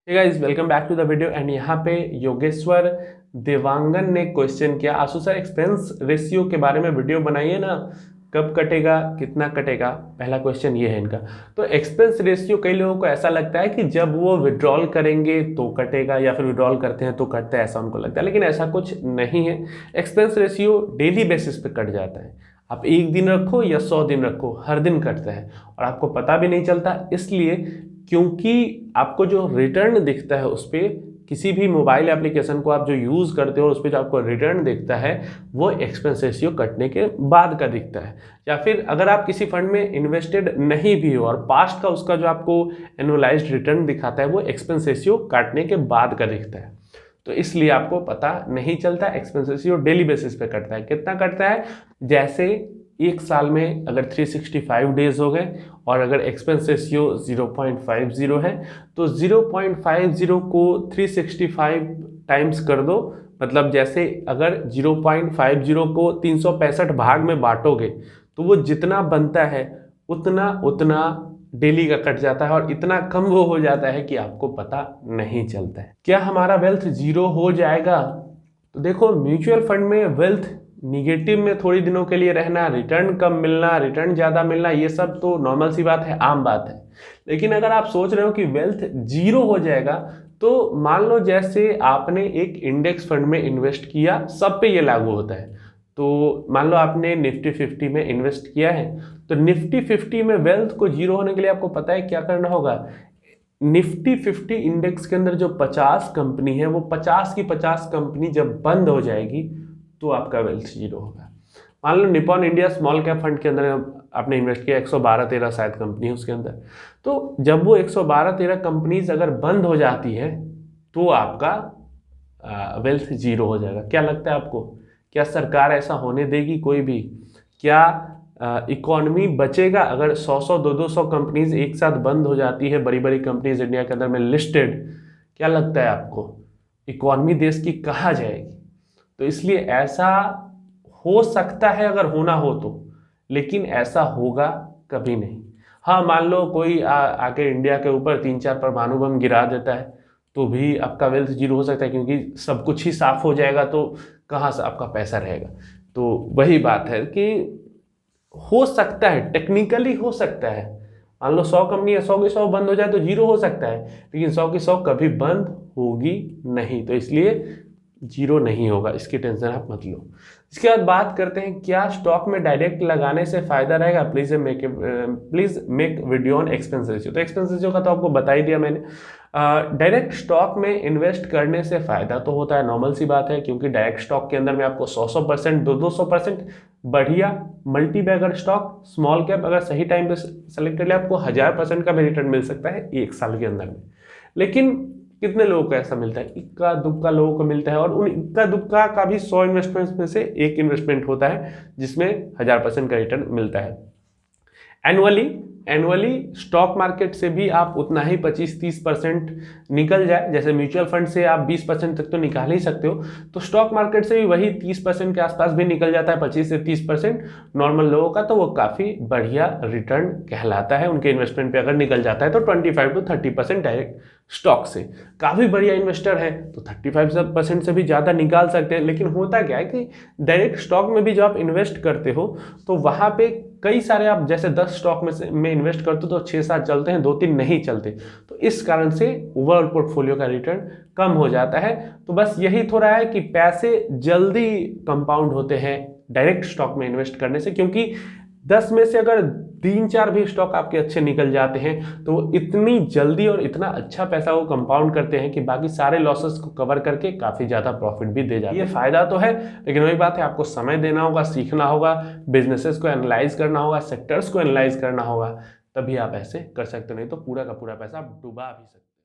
Hey guys, welcome back to the video. And यहाँ पे योगेश्वर देवांगन ने क्वेश्चन किया, आशु सर एक्सपेंस रेशियो के बारे में वीडियो बनाइए ना, कब कटेगा, कितना कटेगा। पहला क्वेश्चन ये है इनका। तो एक्सपेंस रेशियो कई लोगों को ऐसा लगता है कि जब वो विड्रॉल करेंगे तो कटेगा, या फिर विड्रॉल करते हैं तो कटता है, ऐसा उनको लगता है। लेकिन ऐसा कुछ नहीं है। एक्सपेंस रेशियो डेली बेसिस पे कट जाता है। आप एक दिन रखो या 100 दिन रखो, हर दिन कटता है और आपको पता भी नहीं चलता। इसलिए क्योंकि आपको जो रिटर्न दिखता है उस पर, किसी भी मोबाइल एप्लीकेशन को आप जो यूज़ करते हो उस पर जो आपको रिटर्न दिखता है वो एक्सपेंस रेशियो कटने के बाद का दिखता है। या फिर अगर आप किसी फंड में इन्वेस्टेड नहीं भी हो और पास्ट का उसका जो आपको एनुअलाइज्ड रिटर्न दिखाता है वो एक्सपेंस रेशियो काटने के बाद का दिखता है। तो इसलिए आपको पता नहीं चलता। एक्सपेंस रेशियो डेली बेसिस पे कटता है। कितना कटता है? जैसे एक साल में अगर 365 डेज हो गए और अगर एक्सपेंस रेशियो 0.50 है तो 0.50 को 365 टाइम्स कर दो। मतलब जैसे अगर 0.50 को 365 भाग में बांटोगे तो वो जितना बनता है उतना डेली का कट जाता है और इतना कम वो हो जाता है कि आपको पता नहीं चलता है। क्या हमारा वेल्थ जीरो हो जाएगा? तो देखो, म्यूचुअल फंड में वेल्थ निगेटिव में थोड़ी दिनों के लिए रहना, रिटर्न कम मिलना, रिटर्न ज़्यादा मिलना, ये सब तो नॉर्मल सी बात है, आम बात है। लेकिन अगर आप सोच रहे हो कि वेल्थ जीरो हो जाएगा, तो मान लो जैसे आपने एक इंडेक्स फंड में इन्वेस्ट किया, सब पे ये लागू होता है। तो मान लो आपने निफ्टी 50 में इन्वेस्ट किया है, तो निफ्टी 50 में वेल्थ को जीरो होने के लिए आपको पता है क्या करना होगा। निफ्टी 50 इंडेक्स के अंदर जो 50 कंपनी है वो 50 की 50 कंपनी जब बंद हो जाएगी तो आपका वेल्थ जीरो होगा। मान लो Nippon India small cap fund के अंदर आपने इन्वेस्ट किया, 112-13 शायद कंपनी है उसके अंदर। तो जब वो 112-13 कंपनीज अगर बंद हो जाती है तो आपका वेल्थ जीरो हो जाएगा। क्या लगता है आपको? क्या सरकार ऐसा होने देगी कोई भी? क्या इकोनॉमी बचेगा अगर 100-100, 200-200 कंपनीज एक साथ बंद हो जाती है, बड़ी बड़ी कंपनीज इंडिया के अंदर में लिस्टेड? क्या लगता है आपको, इकोनॉमी देश की कहाँ जाएगी? तो इसलिए ऐसा हो सकता है अगर होना हो तो, लेकिन ऐसा होगा कभी नहीं। हाँ, मान लो कोई आके इंडिया के ऊपर 3-4 परमाणु बम गिरा देता है तो भी आपका वेल्थ जीरो हो सकता है, क्योंकि सब कुछ ही साफ हो जाएगा तो कहाँ से आपका पैसा रहेगा। तो वही बात है कि हो सकता है, टेक्निकली हो सकता है। मान लो 100 कंपनी है, 100 की 100 बंद हो जाए तो जीरो हो सकता है, लेकिन 100 की 100 कभी बंद होगी नहीं। तो इसलिए जीरो नहीं होगा, इसकी टेंशन आप मत लो। इसके बाद बात करते हैं, क्या स्टॉक में डायरेक्ट लगाने से फायदा रहेगा? Please make video on expense ratio. तो एक्सपेंस रेशियो का तो आपको बता ही दिया मैंने। डायरेक्ट स्टॉक में इन्वेस्ट करने से फायदा तो होता है, नॉर्मल सी बात है, क्योंकि डायरेक्ट स्टॉक के अंदर में आपको 100-100%, 200% बढ़िया multibagger stock small cap अगर सही टाइम पे सेलेक्ट कर लिया, आपको 1000% का भी रिटर्न मिल सकता है एक साल के अंदर में। लेकिन कितने लोगों को ऐसा मिलता है? इक्का दुक्का लोगों को मिलता है, और उन इक्का दुक्का का भी 100 इन्वेस्टमेंट्स में से एक इन्वेस्टमेंट होता है जिसमें 1000% का रिटर्न मिलता है। एनुअली स्टॉक मार्केट से भी आप उतना ही 25-30% निकल जाए, जैसे म्यूचुअल फंड से आप 20% तक तो निकाल ही सकते हो, तो स्टॉक मार्केट से भी वही 30% के आसपास भी निकल जाता है, 25 से 30% नॉर्मल लोगों का। तो वो काफ़ी बढ़िया रिटर्न कहलाता है उनके इन्वेस्टमेंट पे अगर निकल जाता है तो 25-30% डायरेक्ट स्टॉक से। काफ़ी बढ़िया इन्वेस्टर है तो 35% से भी ज़्यादा निकाल सकते हैं। लेकिन होता क्या है कि डायरेक्ट स्टॉक में भी जब आप इन्वेस्ट करते हो तो वहाँ पे कई सारे, आप जैसे 10 स्टॉक में इन्वेस्ट करते हो तो 6-7 चलते हैं, 2-3 नहीं चलते। तो इस कारण से ओवरऑल पोर्टफोलियो का रिटर्न कम हो जाता है। तो बस यही थोड़ा है कि पैसे जल्दी कंपाउंड होते हैं डायरेक्ट स्टॉक में इन्वेस्ट करने से, क्योंकि 10 में से अगर 3-4 भी स्टॉक आपके अच्छे निकल जाते हैं तो वो इतनी जल्दी और इतना अच्छा पैसा वो कंपाउंड करते हैं कि बाकी सारे लॉसेस को कवर करके काफ़ी ज़्यादा प्रॉफिट भी दे जाते हैं। ये फायदा तो है, लेकिन वही बात है, आपको समय देना होगा, सीखना होगा, बिजनेसेस को एनालाइज करना होगा, सेक्टर्स को एनालाइज करना होगा, तभी आप ऐसे कर सकते हो। नहीं तो पूरा का पूरा पैसा आप डुबा भी सकते हो।